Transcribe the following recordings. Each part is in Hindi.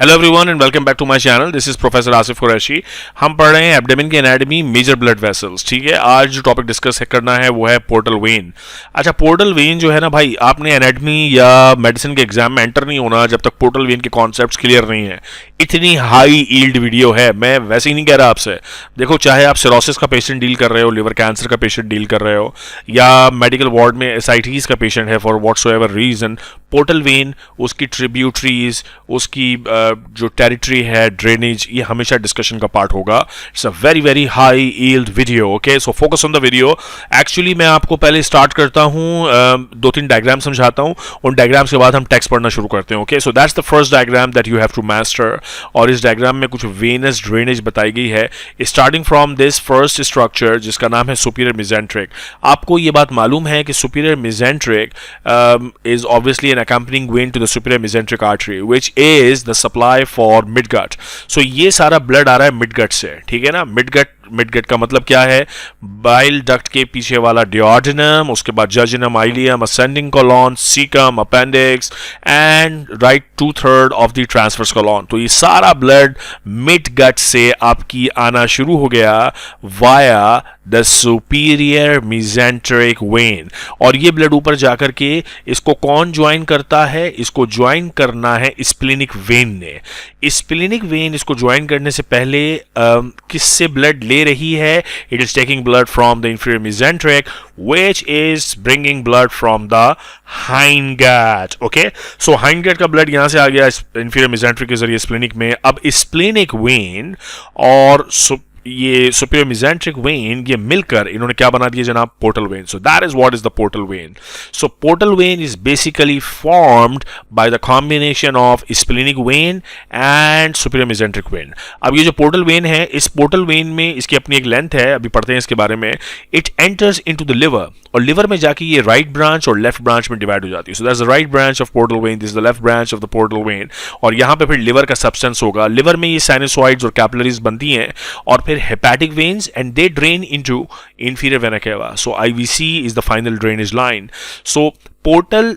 Hello everyone and welcome back to my channel. This is professor Asif Qureshi. हम पढ़ रहे हैं एब्डोमेन की एनाटॉमी, मेजर ब्लड वेसल्स। ठीक है, आज जो टॉपिक डिस्कस करना है वो है पोर्टल वेन। अच्छा, पोर्टल वेन जो है ना भाई, आपने एनाटॉमी या मेडिसिन के एग्जाम में एंटर नहीं होना जब तक पोर्टल वेन के कॉन्सेप्ट्स क्लियर नहीं है। इतनी हाई ईल्ड वीडियो है, मैं वैसे ही नहीं कह रहा आपसे। देखो, चाहे आप सिरोसिस का पेशेंट डील कर रहे हो, लिवर कैंसर का पेशेंट डील कर रहे हो, या मेडिकल वार्ड में एसाइटिस का पेशेंट है for whatsoever reason, portal vein, उसकी ट्रिब्यूटरीज, उसकी जो टेरिटरी है, ड्रेनेज, ये हमेशा डिस्कशन का पार्ट होगा। It's a very very high yield video. Okay, so focus on the video. Actually मैं आपको पहले स्टार्ट करता हूँ, दो तीन डायग्राम समझाता हूँ, उन डायग्राम्स के बाद हम टेक्स्ट पढ़ना शुरू करते हैं। Okay, so that's the first diagram that you have to master. और इस डायग्राम में कुछ वेनस ड्रेनेज बताई गई है, starting from this first structure जिसका नाम है सुपीरियर मेसेंट्रिक। आपको ये बात मालूम है कि superior mesenteric is obviously an accompanying vein to the superior mesenteric artery which is the supply for midgut। so ये सारा ब्लड आ रहा है midgut से, ठीक है ना। मिडगट का मतलब क्या है? बाइल डक्ट के पीछे वाला डिओडिनम, उसके बाद jejunum, ileum, ascending colon, caecum, appendix and right 2/3 of the transverse colon. तो ये सारा ब्लड मिडगट से आपकी आना शुरू हो गया via the superior mesenteric when. और ये ब्लड ऊपर जाकर के इसको कौन ज्वाइन करता है? इसको ज्वाइन करना है स्प्लेनिक वेन ने। स्प्लेनिक वेन इसको ज्वाइन करने से पहले किससे ब्लड ले रही है? It is taking blood from the inferior mesenteric which is bringing blood from the hindgut। Okay, so hindgut का ब्लड यहां से आ गया इंफीरियर मेसेंट्रिक के जरिए स्प्लेनिक में। अब स्प्लेनिक वेन और ये सुपीरियर मेसेंट्रिक वेन, ये मिलकर इन्होंने क्या बना दिया जनाब? Portal vein. So that is what is the portal vein. So portal vein is basically formed by the combination of splenic when and superior mesenteric when. अब ये जो पोर्टल वेन है, इस पोर्टल वेन में इसकी अपनी एक लेंथ है, अभी पढ़ते हैं इसके बारे में। It enters into the liver, और लिवर में जाके ये राइट ब्रांच और लेफ्ट ब्रांच में डिवाइड हो जाती है। सो that's the right branch of portal vein, this is the left branch of the portal when. और यहां पे फिर लिवर का सब्सटेंस होगा। लिवर में ये साइनसॉइड्स और कैपिलरीज बनती हैं, और फिर hepatic veins and they drain into inferior vena cava। so IVC is the final drainage line। so portal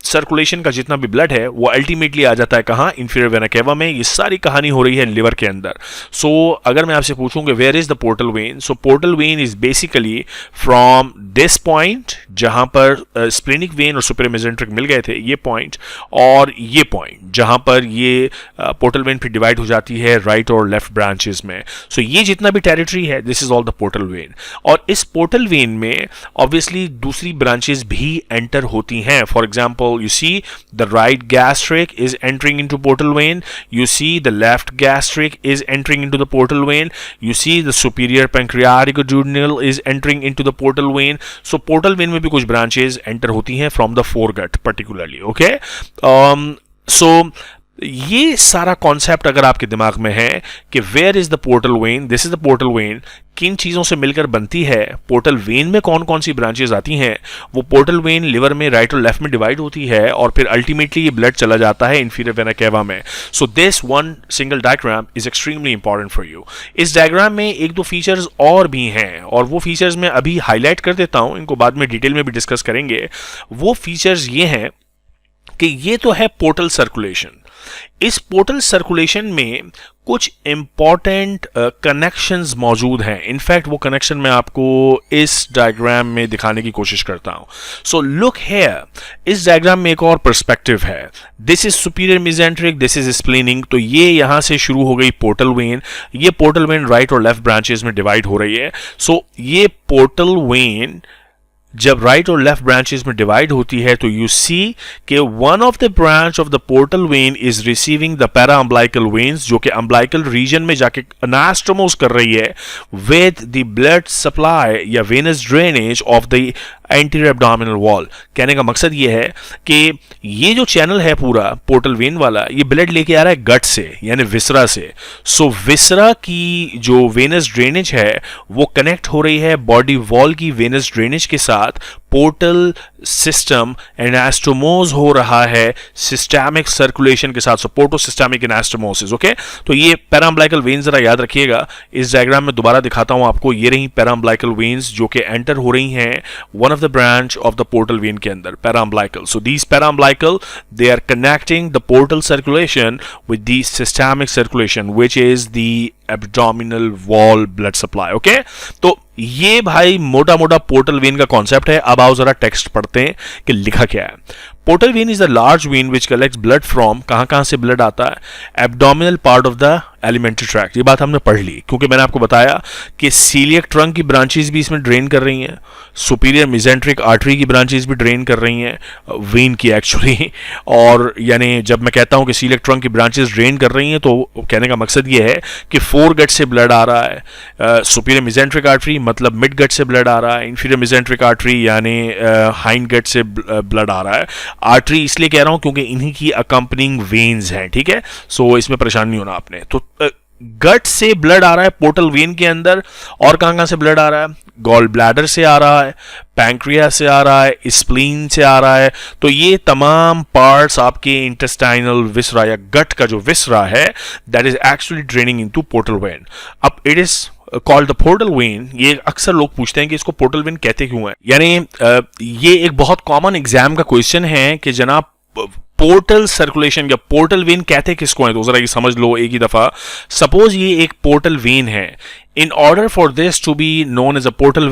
circulation का जितना भी ब्लड है वो अल्टीमेटली आ जाता है कहाँ? इंफीरियर वेना केवा में। ये सारी कहानी हो रही है लिवर के अंदर। सो अगर मैं आपसे पूछूं कि where is the portal vein, so portal vein is basically from this point जहां पर स्प्लेनिक वेन और सुपीरियर मेसेंट्रिक मिल गए थे, ये पॉइंट, और ये पॉइंट जहां पर ये पोर्टल वेन फिर डिवाइड हो जाती है राइट और लेफ्ट ब्रांचेस में। सो ये जितना भी टेरिटरी है, this is all the portal when. और इस पोर्टल वेन में ऑब्वियसली दूसरी ब्रांचेस भी एंटर होती हैं। For example, you see the right gastric is entering into portal vein, you see the left gastric is entering into the portal vein, you see the superior pancreatic duodenal is entering into the portal vein। so portal vein में भी कुछ branches enter होती हैं from the foregut particularly। okay, so ये सारा कॉन्सेप्ट अगर आपके दिमाग में है कि where is the portal vein, this is the portal vein, किन चीज़ों से मिलकर बनती है, पोर्टल वेन में कौन कौन सी ब्रांचेस आती हैं, वो पोर्टल वेन लिवर में राइट और लेफ्ट में डिवाइड होती है, और फिर अल्टीमेटली ये ब्लड चला जाता है इंफीरियर वेना केवा में। So this one single diagram is extremely important for you. इस डायग्राम में एक दो फीचर्स और भी हैं, और वो फीचर्स मैं अभी हाईलाइट कर देता हूँ, इनको बाद में डिटेल में भी डिस्कस करेंगे। वो फीचर्स ये हैं कि ये तो है पोर्टल सर्कुलेशन। इस पोर्टल सर्कुलेशन में कुछ इंपॉर्टेंट कनेक्शंस मौजूद हैं। इनफैक्ट वो कनेक्शन मैं आपको इस डायग्राम में दिखाने की कोशिश करता हूं। सो लुक हियर, इस डायग्राम में एक और पर्सपेक्टिव है। This is superior mesenteric, this is splenic. तो ये यहां से शुरू हो गई पोर्टल वेन। ये पोर्टल वेन राइट और लेफ्ट ब्रांचेस में डिवाइड हो रही है। सो ये पोर्टल वेन जब राइट और लेफ्ट ब्रांचेस में डिवाइड होती है, तो यू सी कि one of the branch of the portal vein is receiving the para umbilical veins, जो कि अम्ब्लाइकल रीजन में जाके अनास्टोमोस कर रही है विद द ब्लड सप्लाई या venous drainage of the anterior abdominal wall. कहने का मकसद ये है कि ये जो चैनल है पूरा पोर्टल वेन वाला, ये ब्लड लेके आ रहा है गट से, यानी विसरा से। सो विसरा की जो वेनस ड्रेनेज है वो कनेक्ट हो रही है बॉडी वॉल की वेनस ड्रेनेज के साथ, साथ पोर्टल सिस्टम एनास्टोमोस हो रहा है सिस्टेमिक सर्कुलेशन के साथ, पोर्टोसिस्टेमिक एनास्टोमोसिस। ओके, तो ये पैराम्बलाइकल वेन्स जरा याद रखिएगा। इस डायग्राम में दोबारा दिखाता हूं आपको, ये रही पैराम्बलाइकल वेन्स जो कि एंटर हो रही हैं one of the branch of the portal vein के अंदर, paraumbilical. So these paraumbilical they are connecting the portal circulation with the systemic circulation which is the abdominal wall blood supply. Okay, तो ये भाई मोटा मोटा पोर्टल वेन का कॉन्सेप्ट है। अब आओ जरा टेक्स्ट पढ़ते हैं कि लिखा क्या है। Portal vein is the large vein which collects blood from, कहां से ब्लड आता है, abdominal part of the alimentary tract. ये बात हमने पढ़ ली क्योंकि मैंने आपको बताया कि सीलियक ट्रंक की ब्रांचेस भी इसमें ड्रेन कर रही हैं, सुपीरियर मेसेंट्रिक आर्टरी की ब्रांचेस भी ड्रेन कर रही हैं वेन की एक्चुअली। और यानी जब मैं कहता हूं कि सीलियक ट्रंक की ब्रांचेस ड्रेन कर रही हैं तो कहने का मकसद ये है कि फोर गट से ब्लड आ रहा है, सुपीरियर मेसेंट्रिक आर्टरी मतलब मिड गट से ब्लड आ रहा है, इंफीरियर मेसेंट्रिक आर्टरी यानी हाइंड गट से ब्लड आ रहा है। आर्टरी इसलिए कह रहा हूं क्योंकि इन्हीं की अकम्पनिंग वेन्स हैं, ठीक है। सो इसमें परेशान नहीं होना आपने। तो गट से ब्लड आ रहा है पोर्टल वेन के अंदर, और कहां से ब्लड आ रहा है, गॉल ब्लैडर से आ रहा है, पैंक्रियास से आ रहा है, स्प्लीन से आ रहा है। तो ये तमाम पार्ट्स आपके इंटेस्टाइनल विसरा या गट का जो विसरा है that is actually draining into portal vein. अब it is called the portal vein. ये अक्सर लोग पूछते हैं कि इसको पोर्टल वेन कहते क्यों है। यानी ये एक बहुत कॉमन एग्जाम का क्वेश्चन है कि जनाब पोर्टल सर्कुलेशन या पोर्टल वेन कहते किसको है, तो जरा ये समझ लो एक ही दफा। सपोज ये एक पोर्टल वेन है, in order for this to be known as a portal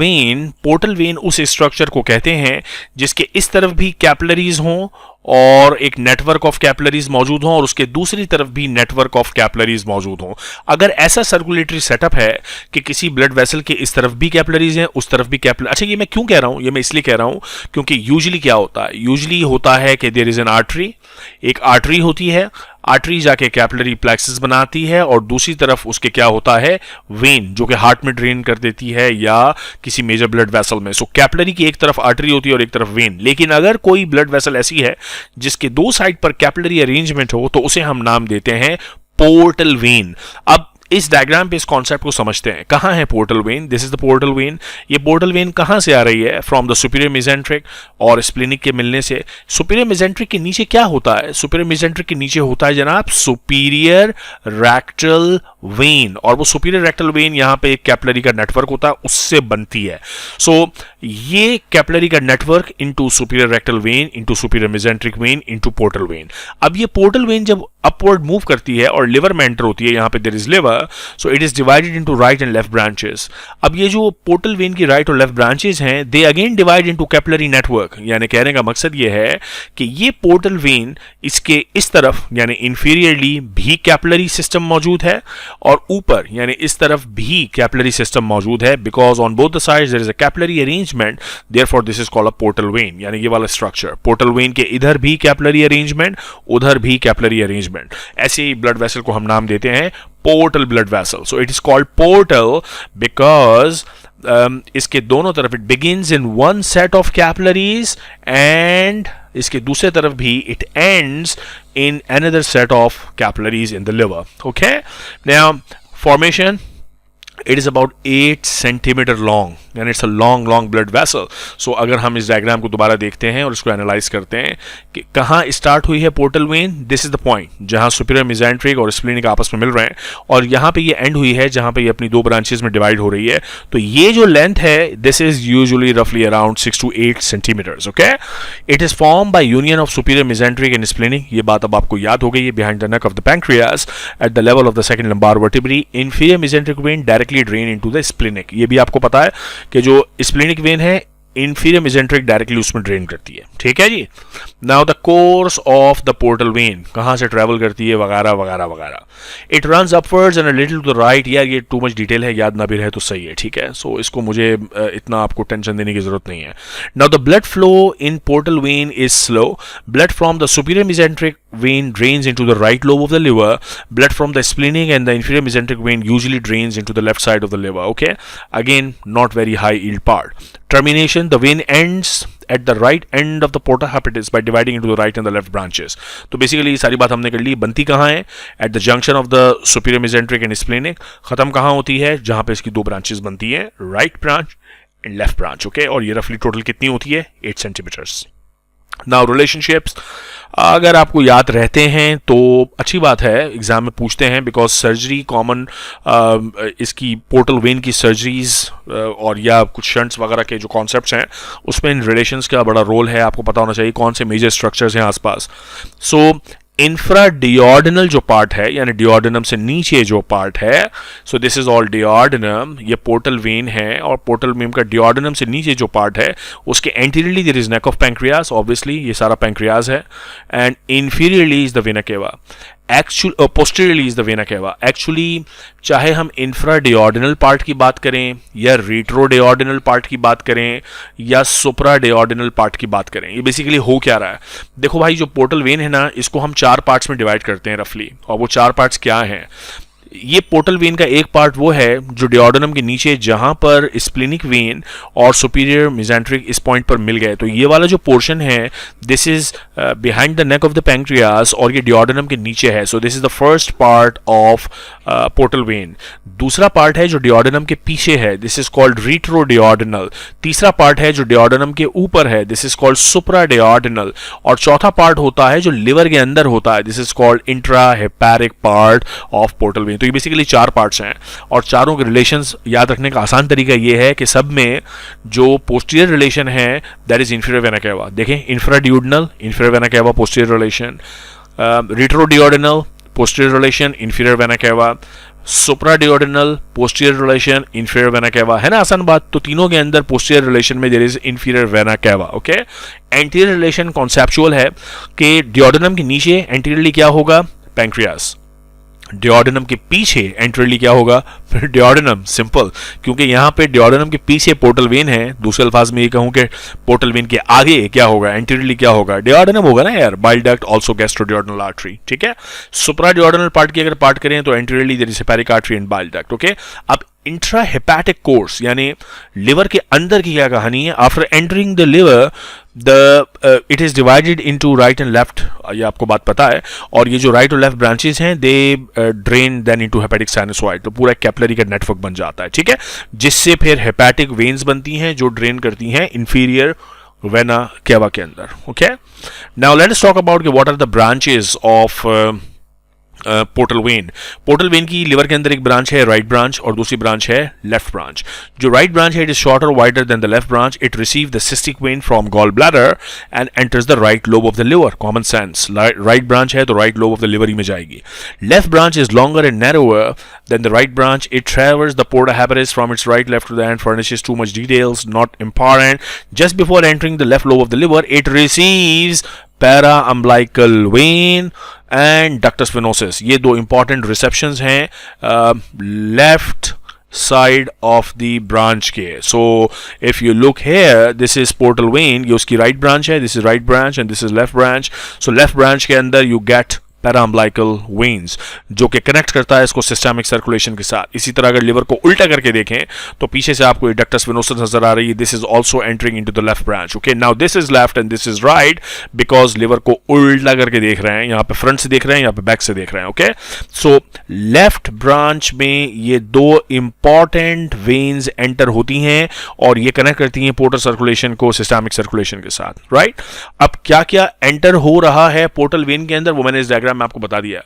vein उस स्ट्रक्चर को कहते हैं जिसके इस तरफ भी कैपिलरीज हों और एक नेटवर्क ऑफ कैपिलरीज मौजूद हों और उसके दूसरी तरफ भी नेटवर्क ऑफ कैपिलरीज मौजूद हों। अगर ऐसा सर्कुलेटरी सेटअप है कि किसी ब्लड वेसल के इस तरफ भी कैपिलरीज हैं उस तरफ भी कैपिलरी, अच्छा ये मैं क्यों कह रहा हूं, ये मैं इसलिए कह रहा हूं क्योंकि यूजुअली क्या होता है, यूजुअली होता है कि देयर इज एन आर्टरी, एक आर्टरी होती है, आर्टरी जाके कैपिलरी प्लेक्सस बनाती है और दूसरी तरफ उसके क्या होता है, वेन, जो कि हार्ट में ड्रेन कर देती है या किसी मेजर ब्लड वेसल में। सो कैपिलरी की एक तरफ आर्टरी होती है और एक तरफ वेन। लेकिन अगर कोई ब्लड वेसल ऐसी है जिसके दो साइड पर कैपिलरी अरेंजमेंट हो तो उसे हम नाम देते हैं पोर्टल वेन। अब इस डायग्राम पे इस कॉन्सेप्ट को समझते हैं। कहां है portal vein, this is the portal vein. ये पोर्टल वेन कहां से आ रही है, फ्रॉम द सुपीरियर मेसेंट्रिक और स्प्लेनिक के मिलने से। सुपीरियर मेसेंट्रिक के नीचे क्या होता है, सुपीरियर मेसेंट्रिक के नीचे होता है जनाब सुपीरियर रेक्टल वेन, और वो सुपीरियर रेक्टल वेन यहां पे एक कैपिलरी का नेटवर्क होता है उससे बनती है। सो ये कैपिलरी का network into superior rectal vein into superior mesenteric when into portal vein. अब ये पोर्टल वेन जब अपवर्ड मूव करती है और लिवर में एंटर होती है, यहां पे there is liver, so it is divided into right and left branches. अब ये जो पोर्टल वेन की राइट और लेफ्ट ब्रांचेस हैं they again divide into capillary network. यानी कहने का मकसद ये है कि ये पोर्टल वेन इसके इस तरफ यानी इंफीरियरली भी कैपिलरी सिस्टम मौजूद है और ऊपर यानी इस तरफ भी कैपिलरी सिस्टम मौजूद है, because on both the sides there is a capillary arrangement, therefore this is called a portal vein. यानी ये वाला स्ट्रक्चर पोर्टल वेन के इधर भी कैपिलरी अरेंजमेंट उधर भी कैपिलरी अरेंजमेंट, ऐसे ब्लड वेसल को हम नाम देते हैं portal blood vessel. So it is called portal because इसके दोनों तरफ it begins in one set of capillaries and इसके दूसरे तरफ भी it ends in another set of capillaries in the liver. Okay, now formation, it is about 8 centimeter long and it's a long blood vessel. So अगर हम इस डायग्राम को दोबारा देखते हैं और इसको एनालाइज करते हैं कि कहाँ स्टार्ट हुई है portal vein, this is the point जहाँ सुपीरियर मेसेंट्रिक और स्प्लेनिक आपस में मिल रहे हैं, और यहाँ पे ये एंड हुई है जहाँ पे ये अपनी दो ब्रांचेस में डिवाइड हो रही है। तो ये जो लेंथ है दिस इज यूजुअली रफली around 6 to 8 centimetres. Okay, it is form by union of superior mesenteric and splenic. ये बात अब आपको याद हो गई है, behind the neck of the pancreas at the level of the second lumbar vertebrae, inferior mesenteric vein directly drain into the splenic. ये भी आपको पता है कि जो स्प्लेनिक वेन है इंफीरियर मेसेंट्रिक डायरेक्टली उसमें ड्रेन करती है, ठीक है जी। Now the course of the portal vein, कहां से ट्रेवल करती है वगैरह वगैरह वगैरह। It runs upwards and a little to the right. यार ये टू मच डिटेल है, याद ना भी रहे तो सही है, ठीक है। सो इसको मुझे इतना आपको टेंशन देने की जरूरत नहीं है। Now the blood flow in portal vein is slow. Blood from the superior mesenteric vein drains into the right lobe of the liver. Blood from the splenic and the inferior mesenteric vein usually drains into the left side of the liver. Okay, again not very high yield part. Termination, the vein ends at the right end of the porta hepatis by dividing into the right and the left branches. तो बेसिकली ये सारी बात हमने कर ली। बनती कहाँ है, at the junction of the superior mesenteric and splenic. खत्म कहाँ होती है, जहाँ पे इसकी दो ब्रांचेस बनती है, right branch and left branch, okay. और ये रफली टोटल कितनी होती है, 8 सेंटीमीटर्स। नाउ रिलेशनशिप्स अगर आपको याद रहते हैं तो अच्छी बात है, एग्जाम में पूछते हैं, बिकॉज सर्जरी कॉमन इसकी पोर्टल वेन की सर्जरीज और या कुछ शंट्स वगैरह के जो कॉन्सेप्ट्स हैं उसमें इन रिलेशंस का बड़ा रोल है। आपको पता होना चाहिए कौन से मेजर स्ट्रक्चर्स हैं आसपास। सो इंफ्राडियोर्डिनल जो पार्ट है यानी डियोर्डिनम से नीचे जो पार्ट है, सो दिस इज ऑल डियोर्डिनम, ये पोर्टल वेन है। और पोर्टल वेन का डियोर्डिनम से नीचे जो पार्ट है उसके anteriorly there is neck of pancreas, obviously ये सारा पैंक्रियास है, and inferiorly is the vena cava, actually posteriorly is the vena cava. Actually चाहे हम इंफ्राडियोर्डिनल पार्ट की बात करें या रेट्रोडियोर्डिनल पार्ट की बात करें या सुप्राडियोर्डिनल पार्ट की बात करें, ये बेसिकली हो क्या रहा है। देखो भाई, जो पोर्टल वेन है ना, इसको हम 4 पार्ट्स में डिवाइड करते हैं रफली, और वो 4 पार्ट्स क्या हैं। ये पोर्टल वेन का एक पार्ट वो है जो डियोर्डिनम के नीचे, जहां पर स्प्लिनिक वेन और सुपीरियर मेसेंट्रिक इस पॉइंट पर मिल गए, तो ये वाला जो पोर्शन है this is behind the neck of the pancreas और ये डियोर्डिनम के नीचे है। So this is the first part of portal when. दूसरा पार्ट है जो डियोर्डिनम के पीछे है, दिस इज कॉल्ड रेट्रोडियोर्डिनल। तीसरा पार्ट है जो डियोर्डिनम के ऊपर है, दिस इज कॉल्ड सुप्राडियोर्डिनल। और चौथा पार्ट होता है जो लिवर के अंदर होता है, this is called intrahepatic part of portal vein. तो ये बेसिकली 4 पार्ट्स हैं और चारों के रिलेशंस याद रखने का आसान तरीका ये है कि सब में जो पोस्टीरियर रिलेशन है that is inferior vena cava. देखें, infraduodenal inferior vena cava posterior relation, retroduodenal posterior relation inferior vena cava, supraduodenal posterior relation inferior vena cava, है ना आसान बात। तो तीनों के अंदर पोस्टीरियर रिलेशन में there is inferior vena cava, okay. Anterior relation conceptual है कि डियोर्डिनम के नीचे एंटीरियरली क्या होगा, पैंक्रियास। डियोर्डिनम के पीछे एंटीरियरली क्या होगा, फिर डियोर्डिनम। सिंपल, क्योंकि यहां पे डियोर्डिनम के पीछे पोर्टल वेन है। दूसरे अल्फाज में ये कहूं कि पोर्टल वेन के आगे क्या होगा, एंटीरियरली क्या होगा, डियोर्डिनम होगा ना यार, bile duct also gastroduodenal artery, ठीक है। सुप्राडियोर्डिनल पार्ट की अगर पार्ट करें तो anteriorly there is hepatic artery and bile duct, okay. अब इंट्राहेपेटिक कोर्स यानी लिवर के अंदर की क्या कहानी है। After entering the liver it is divided into right and left, ये आपको बात पता है। और ये जो राइट और लेफ्ट ब्रांचेस हैं they drain then into hepatic sinusoid, तो पूरा कैपिलरी का नेटवर्क बन जाता है, ठीक है, जिससे फिर हेपेटिक वेन्स बनती हैं जो ड्रेन करती हैं इंफीरियर वेना केवा के अंदर, okay. Now let us talk about कि what are the branches of portal vein. Portal vein की लिवर के अंदर एक ब्रांच है राइट ब्रांच और दूसरी ब्रांच है लेफ्ट ब्रांच। जो राइट ब्रांच है it is shorter wider than the left branch. It receive the cystic vein from gall bladder and enters the right lobe of the liver. Common sense, right branch है तो right lobe of the liver ही में जाएगी। Left branch is longer and narrower than the right branch. It traverses the porta hepatis from its right left to the end, furnishes too much details, not important. Just before entering the left lobe of the liver, it receives para-umbilical vein and ductus venosus. ये दो important receptions हैं left side of the branch के. So if you look here, this is portal vein, ये उसकी right branch है, this is right branch and this is left branch. So left branch के अंदर you get पैराअम्बिलिकल वेन्स जो कि कनेक्ट करता है इसको सिस्टमिक सर्कुलेशन के साथ. इसी तरह अगर लिवर को उल्टा करके देखें तो पीछे से आपको डक्टस वेनोसस नजर आ रही है. This is also entering into the left branch. Okay, now this is left and this is right because liver को उल्टा करके देख रहे हैं. यहाँ पे फ्रंट से देख रहे हैं, यहाँ पे बैक से देख रहे हैं. ओके, सो लेफ्ट ब्रांच में ये दो इंपॉर्टेंट वेन्स एंटर होती हैं और ये कनेक्ट करती हैं पोर्टल सर्कुलेशन को सिस्टमिक सर्कुलेशन के साथ. राइट, अब क्या क्या एंटर हो रहा है पोर्टल वेन के अंदर वो मैंने इस डायग्राम में आपको बता दिया.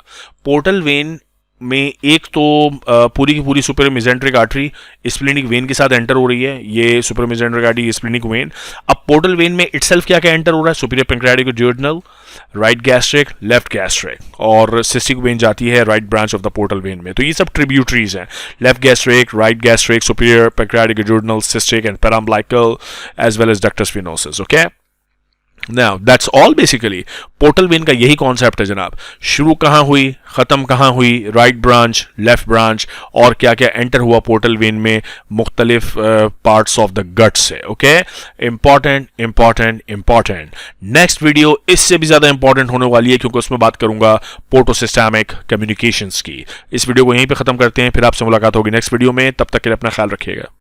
पोर्टल वेन में एक तो पूरी की पूरी superior mesenteric artery splenic vein के साथ एंटर हो रही है. ये superior mesenteric artery splenic vein. अब पोर्टल वेन में इटसेल्फ क्या क्या एंटर हो रहा है? Superior pancreatic duodenal, right gastric, left gastric और सिस्टिक वेन जाती है right branch of the portal vein में. तो ये सब ट्रिब्यूटरीज हैं. Left gastric, right gastric, superior pancreatic duodenal, cystic and paraumbilical as well as ductus venosus. Okay, Now that's all basically. Portal vein का यही कॉन्सेप्ट है जनाब. शुरू कहाँ हुई, खत्म कहाँ हुई, राइट ब्रांच, लेफ्ट ब्रांच और क्या क्या एंटर हुआ पोर्टल वेन में मुख्तलिफ पार्ट्स ऑफ द गट से. Okay, important important important. Next video इससे भी ज्यादा इंपॉर्टेंट होने वाली है क्योंकि उसमें बात करूंगा पोर्टोसिस्टमिक कम्युनिकेशंस की. इस वीडियो को यहीं पे खत्म करते हैं, फिर आपसे मुलाकात होगी नेक्स्ट वीडियो में. तब तक के लिए अपना ख्याल रखिएगा.